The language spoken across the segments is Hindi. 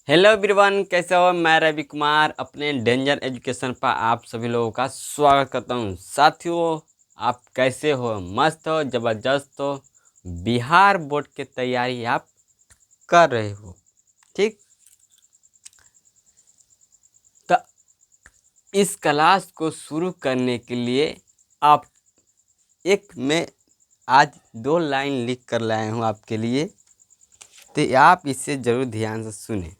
हेलो एवरीवन, कैसे हो। मैं रवि कुमार अपने डेंजर एजुकेशन पर आप सभी लोगों का स्वागत करता हूं। साथियों, आप कैसे हो? मस्त हो, ज़बरदस्त हो। बिहार बोर्ड की तैयारी आप कर रहे हो, ठीक। तो इस क्लास को शुरू करने के लिए आप मैं आज 2 लाइन लिख कर लाया हूं आपके लिए, तो आप इसे ज़रूर ध्यान से सुने।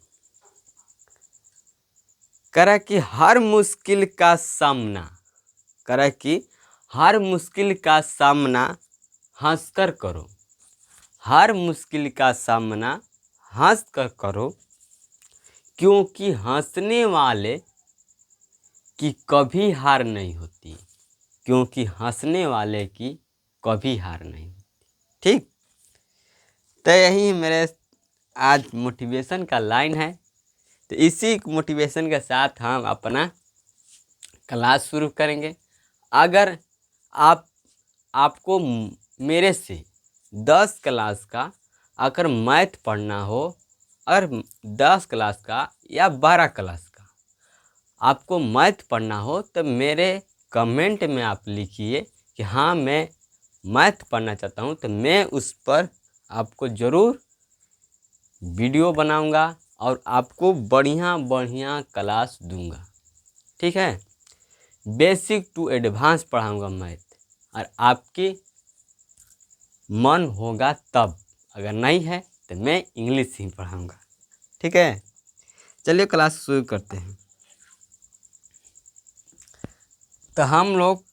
करे कि हर मुश्किल का सामना करे कि हर मुश्किल का सामना हंसकर करो। हर मुश्किल का सामना हंसकर करो, क्योंकि हंसने वाले की कभी हार नहीं होती। क्योंकि हंसने वाले की कभी हार नहीं होती, ठीक। तो यही मेरे आज मोटिवेशन का लाइन है। तो इसी मोटिवेशन के साथ हम अपना क्लास शुरू करेंगे। अगर आपको मेरे से 10 क्लास का अगर मैथ पढ़ना हो, और 10 क्लास का या 12 क्लास का आपको मैथ पढ़ना हो, तो मेरे कमेंट में आप लिखिए कि हाँ, मैं मैथ पढ़ना चाहता हूँ। तो मैं उस पर आपको ज़रूर वीडियो बनाऊंगा और आपको बढ़िया बढ़िया क्लास दूंगा, ठीक है। बेसिक टू एडवांस पढ़ाऊंगा मैथ, और आपके मन होगा तब, अगर नहीं है तो मैं इंग्लिश ही पढ़ाऊंगा, ठीक है। चलिए क्लास शुरू करते हैं। तो हम लोग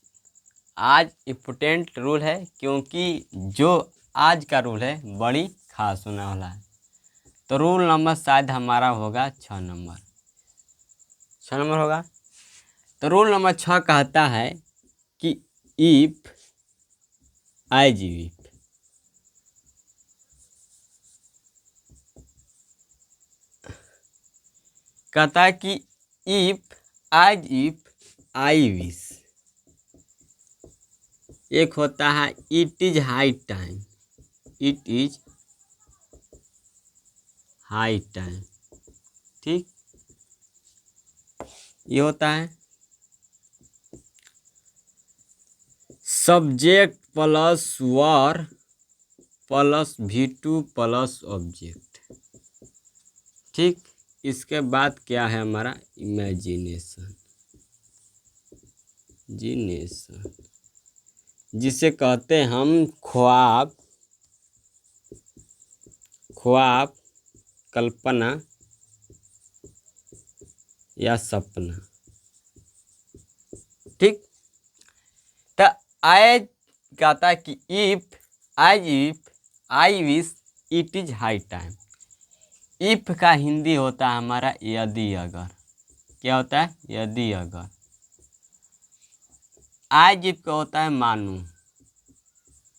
आज इम्पोर्टेंट रूल है, क्योंकि जो आज का रूल है बड़ी खास होने वाला है। तो रूल नंबर शायद हमारा होगा 6 नंबर। 6 नंबर होगा। तो रूल नंबर 6 कहता है कि इफ एज इफ कहता है कि if as if I wish. एक होता है it is high time. It is high time, ठीक। ये होता है subject plus were plus V2 plus object, ठीक। इसके बाद क्या है हमारा इमेजिनेशन। जिसे कहते हैं हम ख्वाब, कल्पना या सपना, ठीक। तो एज कहता है कि if I wish it is high time. If का हिंदी होता है हमारा यदि अगर। क्या होता है? यदि अगर। आज इफ का होता है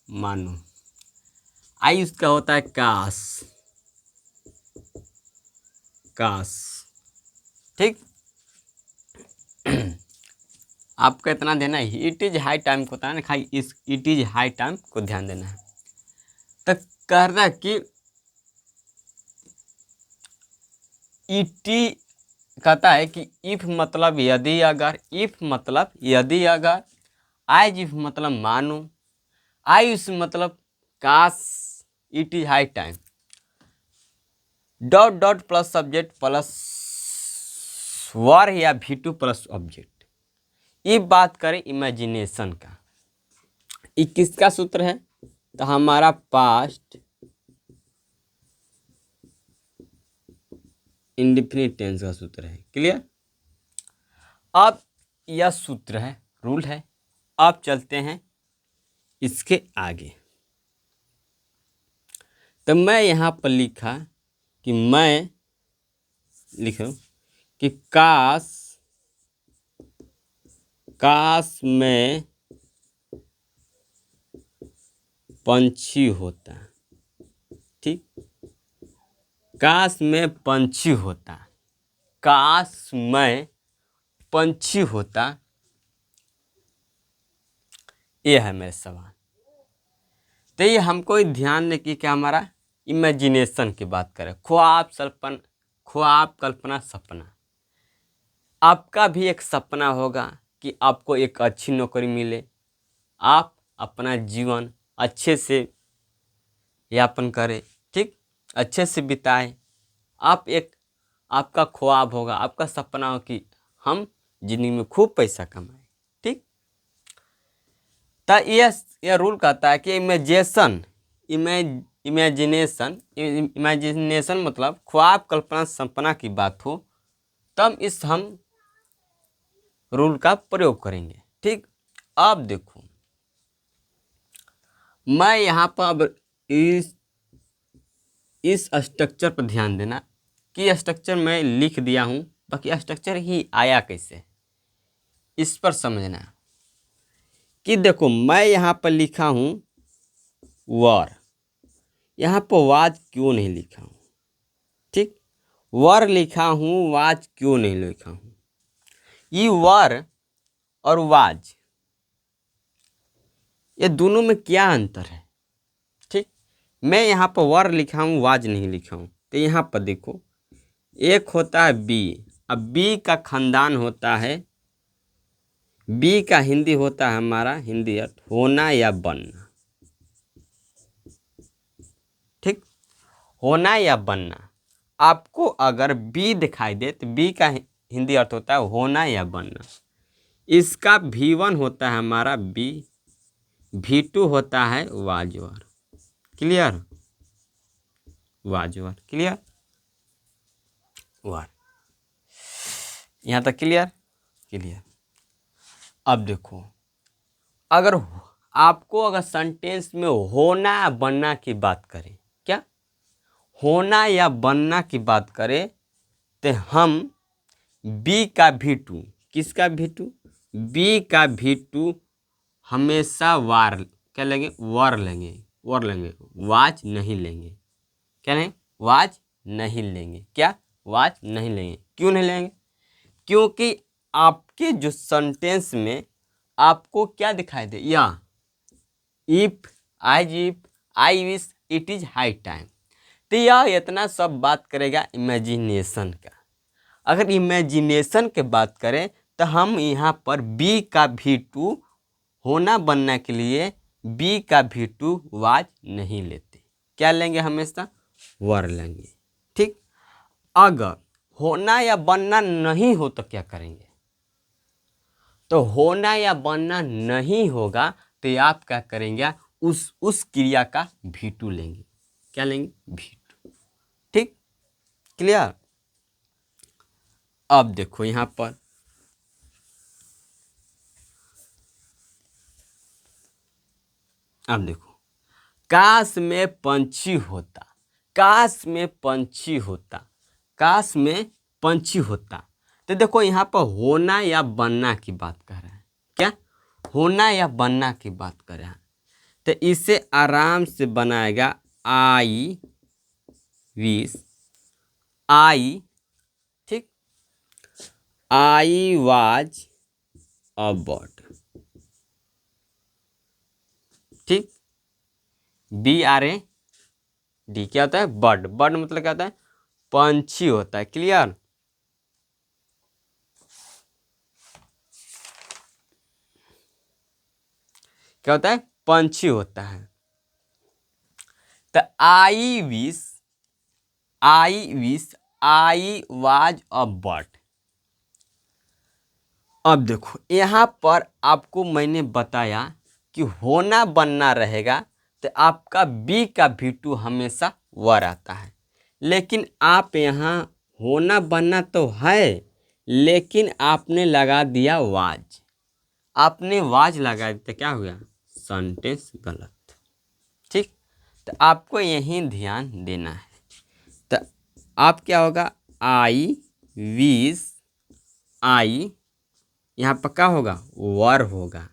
मानो। आई उसका होता है काश, ठीक। आपको इतना देना है, इट इज हाई टाइम को होता है ना, खाली इस इट इज हाई टाइम को ध्यान देना है। तो कह रहा है कि इटी कहता है कि इफ मतलब यदि अगर, इफ मतलब यदि अगर, आज इफ मतलब मानो, आई उस मतलब काश, it is high time, dot dot plus subject plus वर या V2 प्लस ऑब्जेक्ट। ये बात करें इमेजिनेशन का, ये किसका सूत्र है? तो हमारा पास्ट इंडेफिनिट टेंस का सूत्र है। क्लियर? अब यह सूत्र है, रूल है। अब चलते हैं इसके आगे। तो मैं यहाँ पर लिखा कि मैं लिखूं कि काश में पंछी होता, ठीक। काश में पंछी होता, काश में पंछी होता। ये है मेरा सवाल। तो ये हमको ध्यान दें कि क्या हमारा इमेजिनेशन की बात करें, ख्वाब, ख्वाब, कल्पना, सपना। आपका भी एक सपना होगा कि आपको एक अच्छी नौकरी मिले, आप अपना जीवन अच्छे से यापन करें, ठीक, अच्छे से बिताएं। आप एक आपका ख्वाब होगा, आपका सपना हो कि हम जिंदगी में खूब पैसा कमाएं, ठीक। तो यह रूल कहता है कि इमेजिनेशन मतलब ख्वाब, कल्पना, सपना की बात हो तब इस हम रूल का प्रयोग करेंगे, ठीक। अब देखो, मैं यहाँ पर अब इस स्ट्रक्चर पर ध्यान देना कि स्ट्रक्चर मैं लिख दिया हूँ, बाकी स्ट्रक्चर ही आया कैसे, इस पर समझना कि देखो मैं यहाँ पर लिखा हूँ वर, यहाँ पर वाज क्यों नहीं लिखा हूँ, ठीक। वर लिखा हूँ, वाज क्यों नहीं लिखा हूँ। ये वर और वाज, ये दोनों में क्या अंतर है, ठीक। मैं यहाँ पर वर लिखा हूँ, वाज नहीं लिखा हूँ। तो यहाँ पर देखो, एक होता है बी। अब बी का खानदान होता है, बी का हिंदी होता है हमारा हिंदी अर्थ होना या बनना, ठीक। होना या बनना। आपको अगर बी दिखाई दे तो बी का हिंदी अर्थ होता है होना या बनना। इसका V1 होता है हमारा बी, V2 होता है वाजवर। क्लियर, वाजवर, क्लियर, वर, यहाँ तक क्लियर, क्लियर। अब देखो, अगर आपको अगर सेंटेंस में होना या बनना की बात करें, क्या होना या बनना की बात करें, तो हम बी का V2, किसका V2, बी का V2 हमेशा वार क्या लेंगे, वर लेंगे, वर लेंगे, वाज नहीं लेंगे। क्या लेंगे, वाज नहीं लेंगे। क्या, वाज नहीं लेंगे। क्यों नहीं लेंगे, क्योंकि आपके जो सेंटेंस में आपको क्या दिखाई दे, या इफ, आज if, I wish, it is high time. तो यह इतना सब बात करेगा इमेजिनेशन का। अगर इमेजिनेशन के बात करें तो हम यहाँ पर बी का V2 होना बनना के लिए बी का V2 वाज नहीं लेते, क्या लेंगे, हमेशा वर लेंगे, ठीक। अगर होना या बनना नहीं हो तो क्या करेंगे, तो होना या बनना नहीं होगा तो आप क्या करेंगे, उस क्रिया का V2 लेंगे। क्या लेंगे, V2, ठीक, क्लियर। अब देखो यहाँ पर अब देखो, काश में पंछी होता, काश में पंछी होता, काश में पंछी होता। तो देखो यहाँ पर होना या बनना की बात कर रहा है, क्या होना या बनना की बात कर रहा है। तो इसे आराम से बनाएगा आई विश, आई, ठीक, आई वाज अ बर्ड, ठीक। BRAD क्या होता है, बर्ड, बर्ड मतलब क्या होता है, पंछी होता है। क्लियर, क्या होता है, पंछी होता है। तो I wish, I wish, I was a bird. अब देखो यहाँ पर आपको मैंने बताया कि होना बनना रहेगा तो आपका बी का V2 हमेशा वर आता है। लेकिन आप यहाँ होना बनना तो है, लेकिन आपने लगा दिया वाज, आपने वाज लगा दिया, क्या हुआ, सेंटेंस गलत, ठीक। तो आपको यही ध्यान देना है। तो आप क्या होगा, आई विश, आई यहाँ पक्का होगा वर होगा,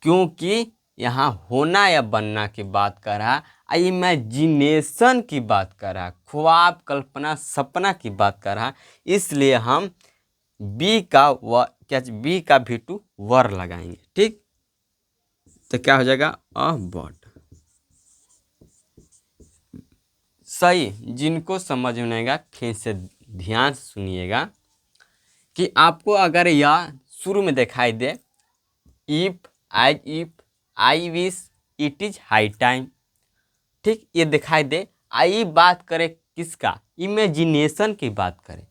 क्योंकि यहाँ होना या बनना की बात कर रहा, इमेजिनेशन की बात कर रहा, ख्वाब, कल्पना, सपना की बात कर रहा, इसलिए हम बी का बी का V2 वर लगाएंगे, ठीक। तो क्या हो जाएगा, अ बर्ड, सही, जिनको समझ में नहीं आएगा फिर से ध्यान से सुनिएगा कि आपको अगर यह शुरू में दिखाई they if I wish it is high time, ठीक, ये दिखाई दे, आई बात करे किसका, इमेजिनेशन की बात करे,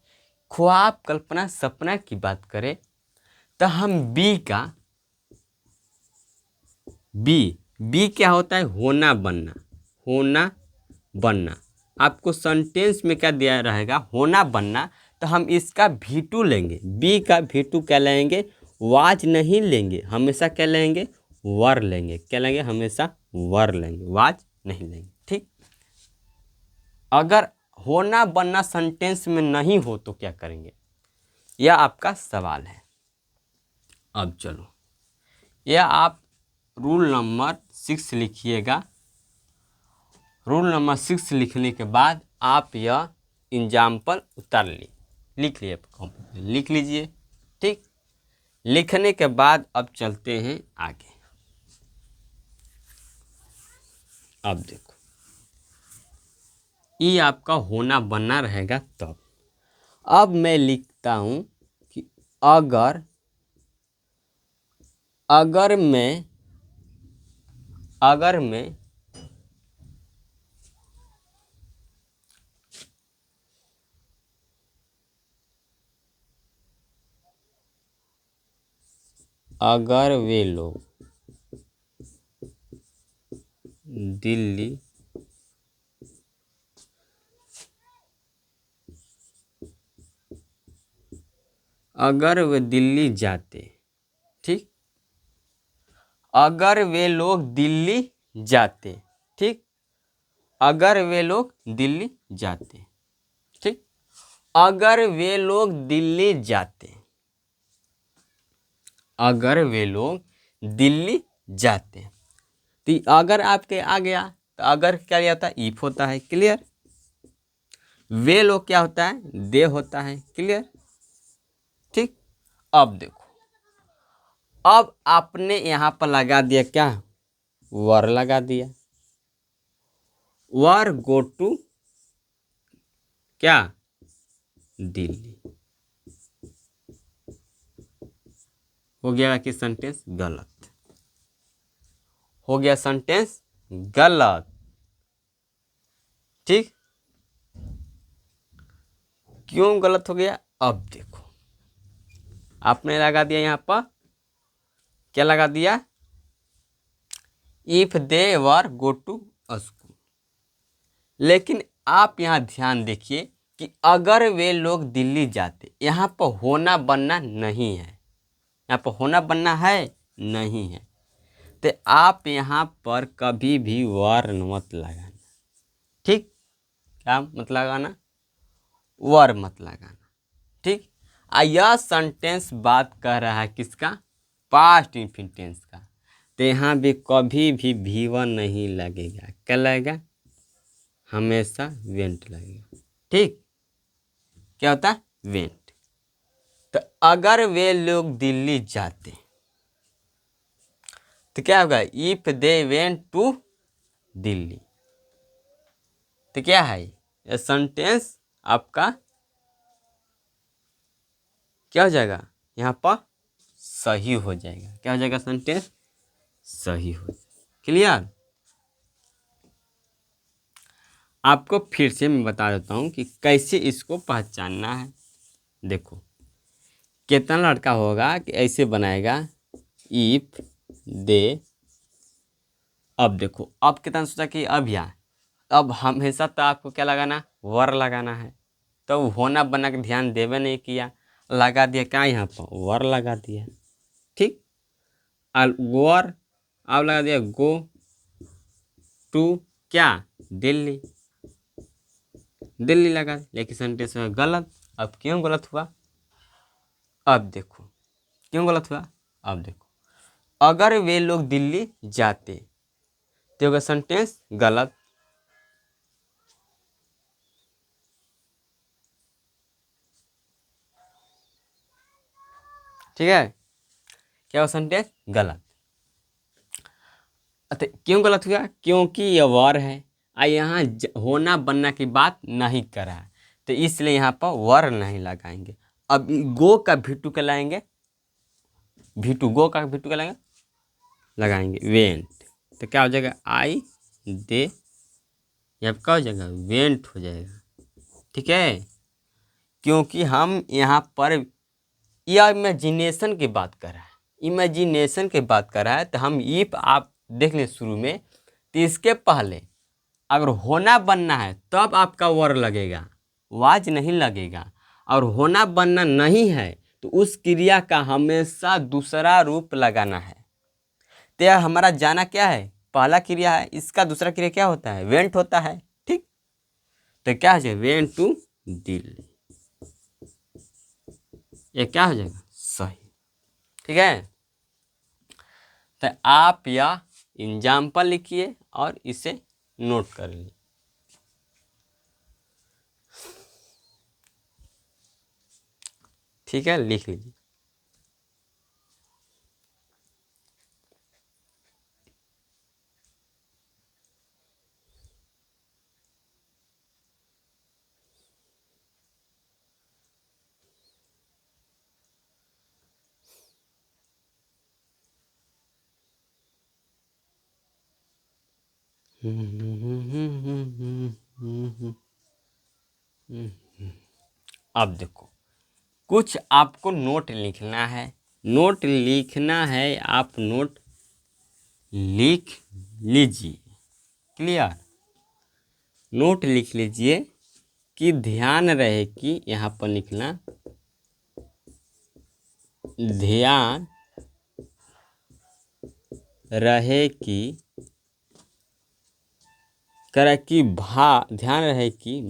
ख्वाब कल्पना सपना की बात करे, तो हम बी का बी क्या होता है, होना बनना, होना बनना। आपको सेंटेंस में क्या दिया रहेगा, होना बनना, तो हम इसका V2 लेंगे, बी का V2 क्या लेंगे, वाज नहीं लेंगे, हमेशा क्या लेंगे, वर लेंगे, क्या लेंगे, हमेशा वर लेंगे, वाज नहीं लेंगे। ठीक, अगर होना बनना सेंटेंस में नहीं हो तो क्या करेंगे, यह आपका सवाल है। अब चलो, यह आप रूल नंबर 6 लिखिएगा। रूल नंबर 6 लिखने के बाद आप यह एग्जाम्पल उतार लिख लीजिए। ठीक, लिखने के बाद अब चलते हैं आगे। अब देखो, ये आपका होना बनना रहेगा तब। अब मैं लिखता हूं कि अगर मैं अगर वे लोग दिल्ली अगर वे दिल्ली जाते, ठीक, अगर वे लोग दिल्ली जाते, ठीक, अगर वे लोग दिल्ली जाते, ठीक, अगर वे लोग दिल्ली जाते, अगर वे लोग दिल्ली जाते, तो अगर आपके आ गया तो अगर क्या होता है, इफ होता है, क्लियर। वे लोग क्या होता है, दे होता है, क्लियर। ठीक, अब देखो, अब आपने यहां पर लगा दिया क्या, वर लगा दिया, वर गो टू क्या, दिल्ली। हो गया कि सेंटेंस गलत, हो गया सेंटेंस गलत। ठीक, क्यों गलत हो गया, अब देखो, आपने लगा दिया यहां पर क्या लगा दिया, if they were go to school. लेकिन आप यहां ध्यान देखिए कि अगर वे लोग दिल्ली जाते, यहां पर होना बनना नहीं है, यहाँ पर होना बनना है नहीं है, तो आप यहाँ पर कभी भी वर मत लगाना। ठीक, क्या मत लगाना, वर मत लगाना। ठीक, यह सेंटेंस बात कर रहा है किसका, पास्ट इन्फिनिट टेंस का, तो यहाँ भी कभी भी V1 नहीं लगेगा, क्या लगेगा, हमेशा वेंट लगेगा। ठीक, क्या होता है, वेंट। तो अगर वे लोग दिल्ली जाते तो क्या होगा, if they went to Delhi, तो क्या है, यह सेंटेंस आपका क्या हो जाएगा, यहाँ पर सही हो जाएगा, क्या हो जाएगा, सेंटेंस सही हो जाएगा। क्लियर। आपको फिर से मैं बता देता हूँ कि कैसे इसको पहचानना है। देखो, कितना लड़का होगा कि ऐसे बनाएगा, इफ दे, अब देखो, अब कितना सोचा कि अब यहाँ, अब हमेशा तो आपको क्या लगाना, वर लगाना है, तो होना बना के ध्यान देवे नहीं किया, लगा दिया क्या, यहाँ पर वर लगा दिया। ठीक, वर अब लगा दिया गो टू क्या, दिल्ली, दिल्ली लगा, लेकिन सेंटेंस में गलत। अब क्यों गलत हुआ, अब देखो क्यों गलत हुआ, अब देखो, अगर वे लोग दिल्ली जाते तो होगा सेंटेंस गलत। ठीक है, क्या हुआ, सेंटेंस गलत। अच्छा, क्यों गलत हुआ, क्योंकि यह वर है, और यहाँ होना बनना की बात नहीं करा है, तो इसलिए यहाँ पर वर नहीं लगाएंगे। अब गो का भिटू क्या लाएंगे, भिटू, गो का भिटू क्या लगाएंगे वेंट। तो क्या हो जाएगा, आई दे, यहाँ क्या हो जाएगा, वेंट हो जाएगा। ठीक है, क्योंकि हम यहाँ पर यह इमेजिनेशन की बात कर रहा है, इमेजिनेशन की बात कर रहा है। तो हम इफ आप देख लें शुरू में, तो इसके पहले अगर होना बनना है तब आपका वर लगेगा, वाज नहीं लगेगा। और होना बनना नहीं है तो उस क्रिया का हमेशा दूसरा रूप लगाना है। तो यह हमारा जाना क्या है, पहला क्रिया है, इसका दूसरा क्रिया क्या होता है, वेंट होता है। ठीक, तो क्या हो जाएगा, वेंट टू दिल्ली, ये क्या हो जाएगा, सही। ठीक है, तो आप यह एग्जाम्पल लिखिए और इसे नोट कर लीजिए। ठीक है, लिख लीजिए। अब देखो, कुछ आपको नोट लिखना है, नोट लिखना है, आप नोट लिख लीजिए। क्लियर, नोट लिख लीजिए कि ध्यान रहे कि यहाँ पर लिखना, ध्यान रहे कि करे कि ध्यान रहे कि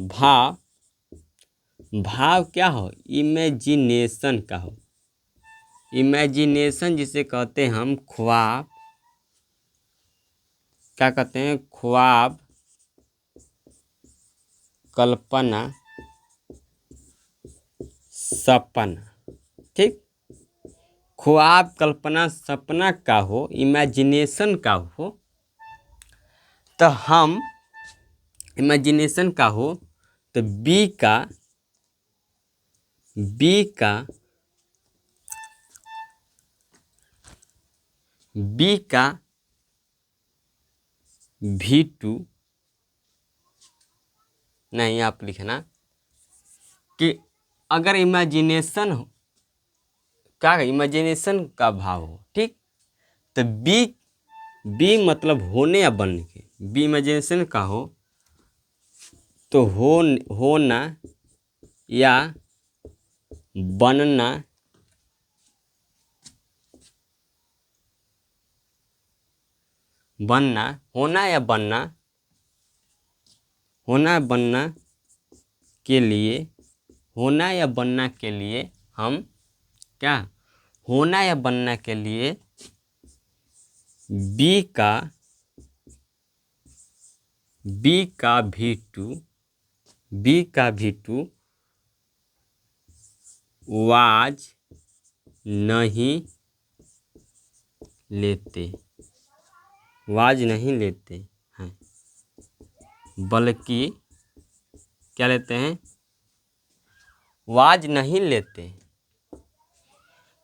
भाव क्या हो, इमेजिनेशन का हो। इमेजिनेशन जिसे कहते हैं हम ख्वाब, क्या कहते हैं, ख्वाब, कल्पना, सपना। ठीक, ख्वाब, कल्पना, सपना का हो, इमेजिनेशन का हो, तो हम इमेजिनेशन का हो तो बी का V2 नहीं, आप लिखना कि अगर इमेजिनेशन हो, क्या इमेजिनेशन का भाव हो। ठीक, तो बी मतलब होने या बनने के, बी इमेजिनेशन का हो तो होना या बनना, होना या बनना, होना बनना के लिए, होना या बनना के लिए हम क्या, होना या बनना के लिए बी का V2 वाज नहीं लेते, वाज नहीं लेते हैं, बल्कि क्या लेते हैं, वाज नहीं लेते।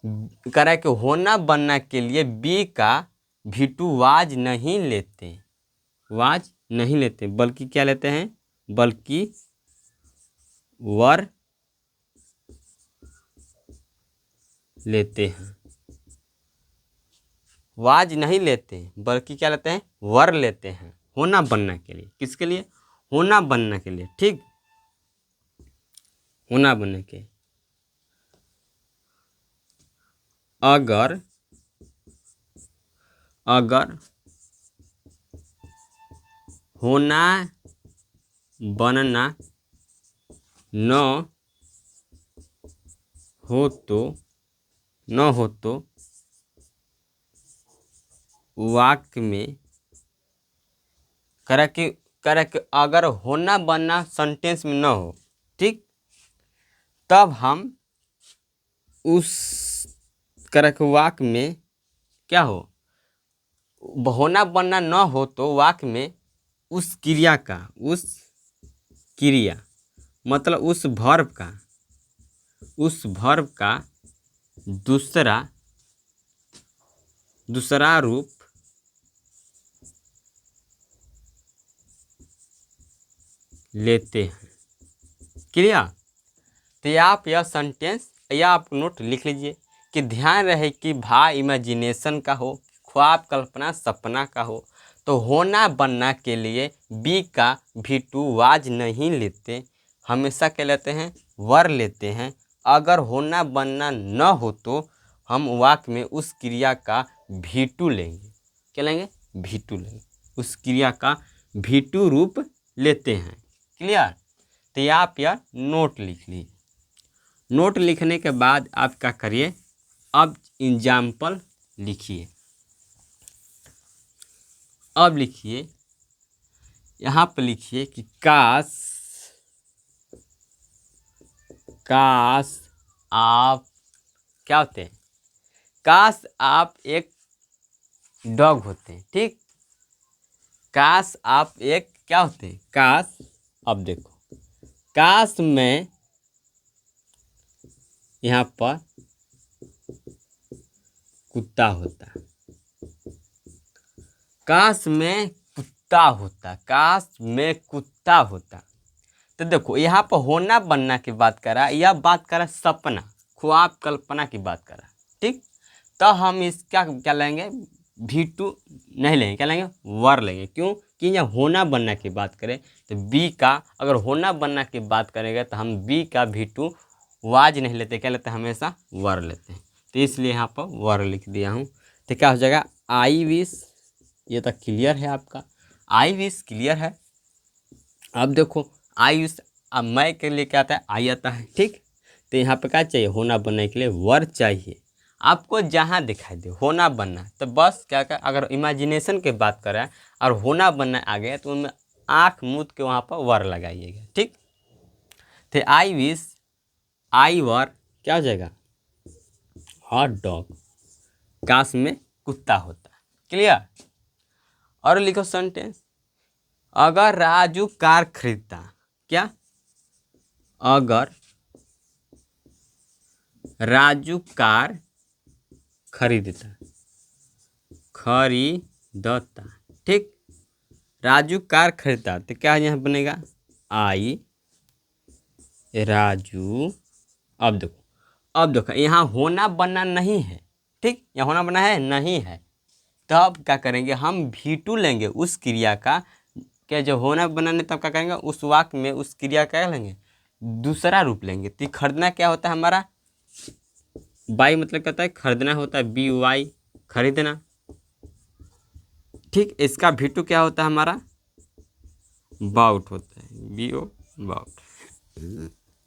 कह रहा है कि होना बनना के लिए बी का V2 वाज नहीं लेते, वाज नहीं लेते, बल्कि क्या लेते हैं, बल्कि वर लेते हैं। वाज नहीं लेते बल्कि क्या लेते हैं, वर लेते हैं, होना बनना के लिए। किसके लिए, होना बनना के लिए। ठीक, होना बनने के, अगर होना बनना न हो तो वाक्य में करे कि अगर होना बनना सेंटेंस में न हो, ठीक, तब हम उस करे कि वाक्य में क्या हो, होना बनना न हो तो वाक्य में उस क्रिया का, उस क्रिया मतलब उस वर्ब का दूसरा रूप लेते हैं। क्लियर? तो आप यह सेंटेंस या आप नोट लिख लीजिए कि ध्यान रहे कि भा इमेजिनेशन का हो, ख्वाब कल्पना सपना का हो, तो होना बनना के लिए बी का भी टू वाज नहीं लेते, हमेशा क्या लेते हैं? वर लेते हैं। अगर होना बनना न हो तो हम वाक्य में उस क्रिया का भी टू लेंगे। क्या लेंगे? भी टू लेंगे। उस क्रिया का भी टू रूप लेते हैं। क्लियर? तो आप यह नोट लिख लीजिए। नोट लिखने के बाद आप क्या करिए, अब एग्जाम्पल लिखिए। अब लिखिए, यहाँ पर लिखिए कि काश आप क्या होते हैं? काश आप एक डॉग होते हैं। ठीक, काश आप एक क्या होते हैं? काश, अब देखो, काश मैं यहाँ पर कुत्ता होता, काश मैं कुत्ता होता, काश मैं कुत्ता होता। तो देखो यहाँ पर होना बनना की बात कर रहा है, यह बात कर रहा है सपना, ख्वाब कल्पना की बात कर रहा है। ठीक, तो हम इसका क्या लेंगे? भी टू नहीं लेंगे, क्या लेंगे? वर लेंगे। क्यों? कि यह होना बनना की बात करें तो बी का, अगर होना बनना की बात करेंगे तो हम बी का भी टू वाज नहीं लेते, क्या लेते हैं? हमेशा वर लेते हैं। तो इसलिए यहाँ पर वर लिख दिया हूँ। तो क्या हो जाएगा? आई विश, ये तो क्लियर है आपका, आई विश क्लियर है। अब देखो आई विश, अब मैं के लिए क्या आता है? आई आता है। ठीक, तो यहाँ पे क्या चाहिए? होना बनने के लिए वर चाहिए। आपको जहाँ दिखाई दे होना बनना, तो बस क्या क्या, अगर इमेजिनेशन की बात करें और होना बनना आ गया तो उनमें आँख मूंद के वहाँ पर वर लगाइएगा। ठीक, तो आई विश, आई वर क्या हो जाएगा? हॉट डॉग, काश में कुत्ता होता। क्लियर? और लिखो सेंटेंस, अगर राजू कार खरीदता, क्या? अगर राजू कार खरीदता, ठीक, राजू कार खरीदता, तो क्या यहाँ बनेगा? आई राजू। अब देखो यहाँ होना बनना नहीं है। ठीक, यहाँ होना बनना है नहीं है, तब क्या करेंगे? हम भी टू लेंगे उस क्रिया का, क्या जो होना बनाने, तब क्या करेंगे? उस वाक्य में उस क्रिया का क्या लेंगे? दूसरा रूप लेंगे। तो खरीदना क्या होता है हमारा? बाई मतलब क्या होता है? खरीदना होता है, बी वाई, खरीदना। ठीक, इसका भी टू क्या होता है हमारा? बाउट होता है, बी ओ बाउट।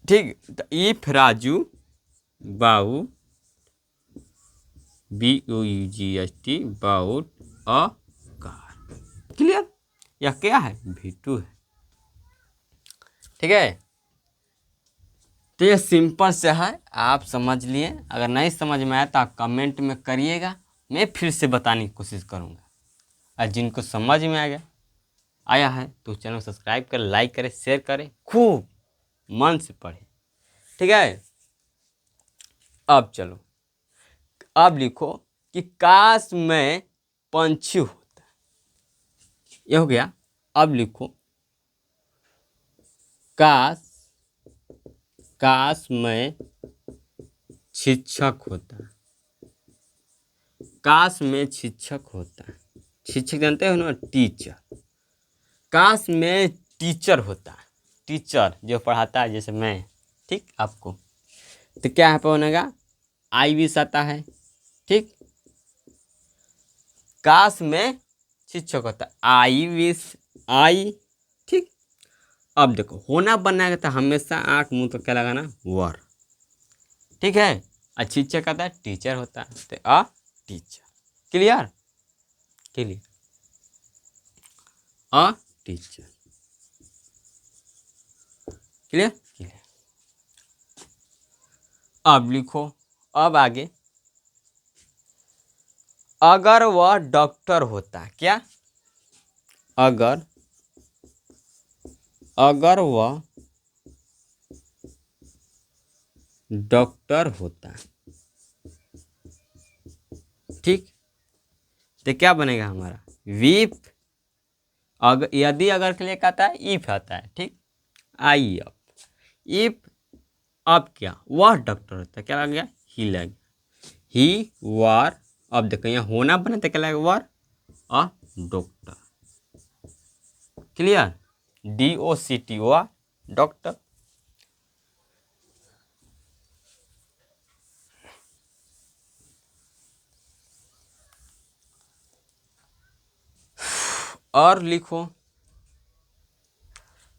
ठीक, तो if Raju bought, B O U G H T, bought a car. Clear? यह क्या है? भी टू है। ठीक है, तो ये सिंपल से है, आप समझ लिए। अगर नहीं समझ में आया तो आप कमेंट में करिएगा, मैं फिर से बताने की कोशिश करूँगा। और जिनको समझ में आया है तो चैनल को सब्सक्राइब करें, लाइक करें, शेयर करें, खूब मन से पढ़ें। ठीक है, अब चलो, अब लिखो कि काश मैं पंछी होता। ये हो गया। अब लिखो काश मैं शिक्षक होता, काश मैं शिक्षक होता। शिक्षक जानते हो ना? टीचर। काश मैं टीचर होता, टीचर जो पढ़ाता है, जैसे मैं। ठीक, आपको तो क्या यहाँ पे बनेगा? आई विश आता है। ठीक, काश मैं शिक्षक होता, आई विश, आई। ठीक, अब देखो होना बनना है तो हमेशा आँख मुंह तो क्या लगाना? वर। ठीक है, और शिक्षक आता है, टीचर होता है, तो a teacher. Clear? Clear, a teacher. Clear? Clear. अब लिखो, अब आगे, अगर वह डॉक्टर होता, क्या? अगर अगर वह डॉक्टर होता, ठीक, तो क्या बनेगा हमारा विफ, अगर यदि अगर के लिए क्या आता है इफ आता है, ठीक, आई अप, इफ अब क्या वह डॉक्टर होता है, क्या लग गया ही लग गया, ही वार, अब देखो यहाँ होना बना तो क्या लगेगा वार अ डॉक्टर, क्लियर, DOCT हुआ डॉक्टर। और लिखो,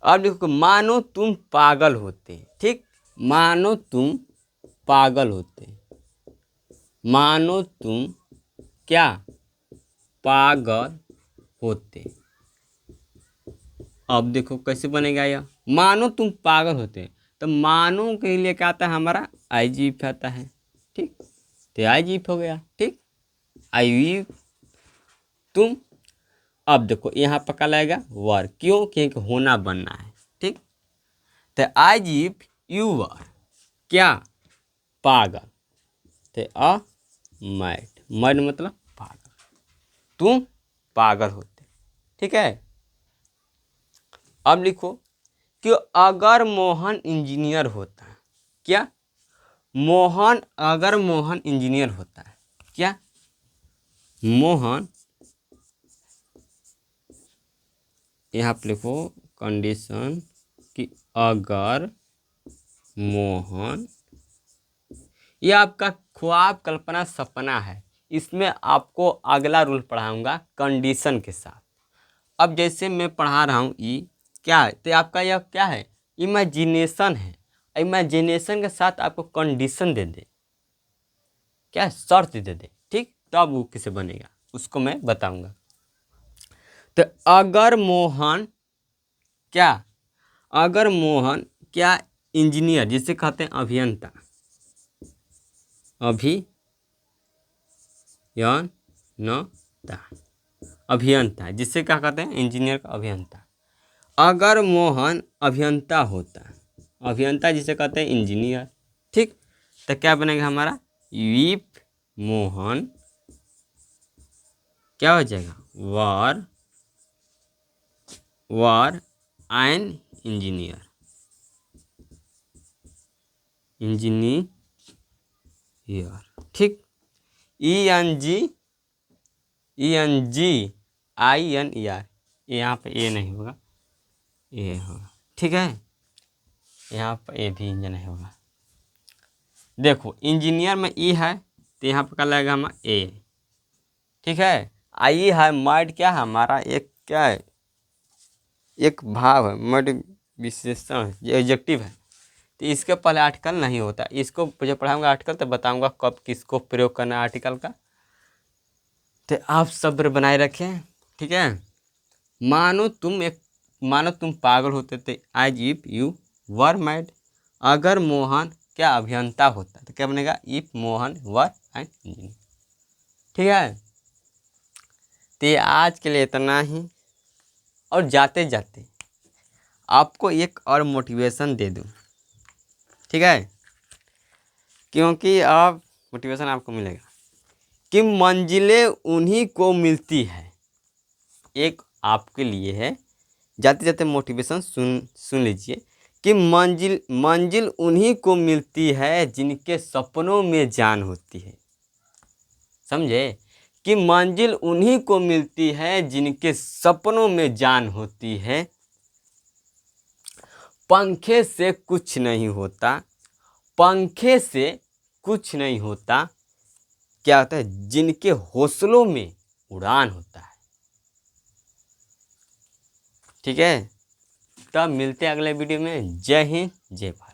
अब लिखो मानो तुम पागल होते, ठीक, मानो तुम पागल होते, मानो तुम क्या पागल होते, अब देखो कैसे बनेगा यह, मानो तुम पागल होते, तो मानो के लिए क्या आता है हमारा IGF आता है, ठीक, तो IGF हो गया, ठीक, आई तुम, अब देखो यहाँ पक्का लगेगा वर, क्यों, क्योंकि होना बनना है, ठीक, तो IGF यू वर क्या पागल, तो अ मैड, मैड मतलब पागल, तुम पागल होते, ठीक है। अब लिखो कि अगर मोहन इंजीनियर होता है, क्या मोहन, अगर मोहन इंजीनियर होता है, क्या मोहन, यहाँ पे लिखो कंडीशन कि अगर मोहन, ये आपका ख्वाब कल्पना सपना है, इसमें आपको अगला रूल पढ़ाऊंगा कंडीशन के साथ। अब जैसे मैं पढ़ा रहा हूँ ई क्या है, तो आपका यह क्या है इमेजिनेशन है, इमेजिनेशन के साथ आपको कंडीशन दे दे, क्या शर्त दे दे, ठीक, तब वो किसे बनेगा उसको मैं बताऊंगा। तो अगर मोहन क्या, अगर मोहन क्या इंजीनियर, जिसे कहते हैं अभियंता, अभियंता, अभियंता जिससे क्या कहते हैं इंजीनियर का अभियंता, अगर मोहन अभियंता होता, अभियंता जिसे कहते हैं इंजीनियर, ठीक, तो क्या बनेगा हमारा इफ मोहन क्या हो जाएगा वर, वर एन इंजीनियर, इंजीनियर, ठीक, ENGINER, यहाँ पे ए नहीं होगा, ए होगा, ठीक है, यहाँ पर ए भी नहीं होगा। देखो इंजीनियर में ई है तो यहाँ पर क्या लगेगा हमारा ए, ठीक है, आई है मर्ड, क्या है हमारा एक क्या है एक भाव है, मर्ड विशेषण है, ये एडजेक्टिव है, तो इसके पहले आर्टिकल नहीं होता, इसको जब पढ़ाऊंगा आर्टिकल तो बताऊंगा कब किसको प्रयोग करना है आर्टिकल का। तो आप सब्र बनाए रखें, ठीक है। मानो तुम पागल होते थे, आज इफ यू वर मैड, अगर मोहन क्या अभियंता होता तो क्या बनेगा if Mohan were an engineer, ठीक है। तो ये आज के लिए इतना ही, और जाते जाते आपको एक और मोटिवेशन दे दूं, ठीक है, क्योंकि अब मोटिवेशन आपको मिलेगा कि मंजिलें उन्हीं को मिलती है, एक आपके लिए है, जाते जाते मोटिवेशन सुन लीजिए कि मंजिल उन्हीं को मिलती है जिनके सपनों में जान होती है, समझे, कि मंजिल उन्हीं को मिलती है जिनके सपनों में जान होती है, पंखे से कुछ नहीं होता, पंखे से कुछ नहीं होता, क्या होता है जिनके हौसलों में उड़ान होता है, ठीक है। तब मिलते हैं अगले वीडियो में। जय हिंद जय भारत।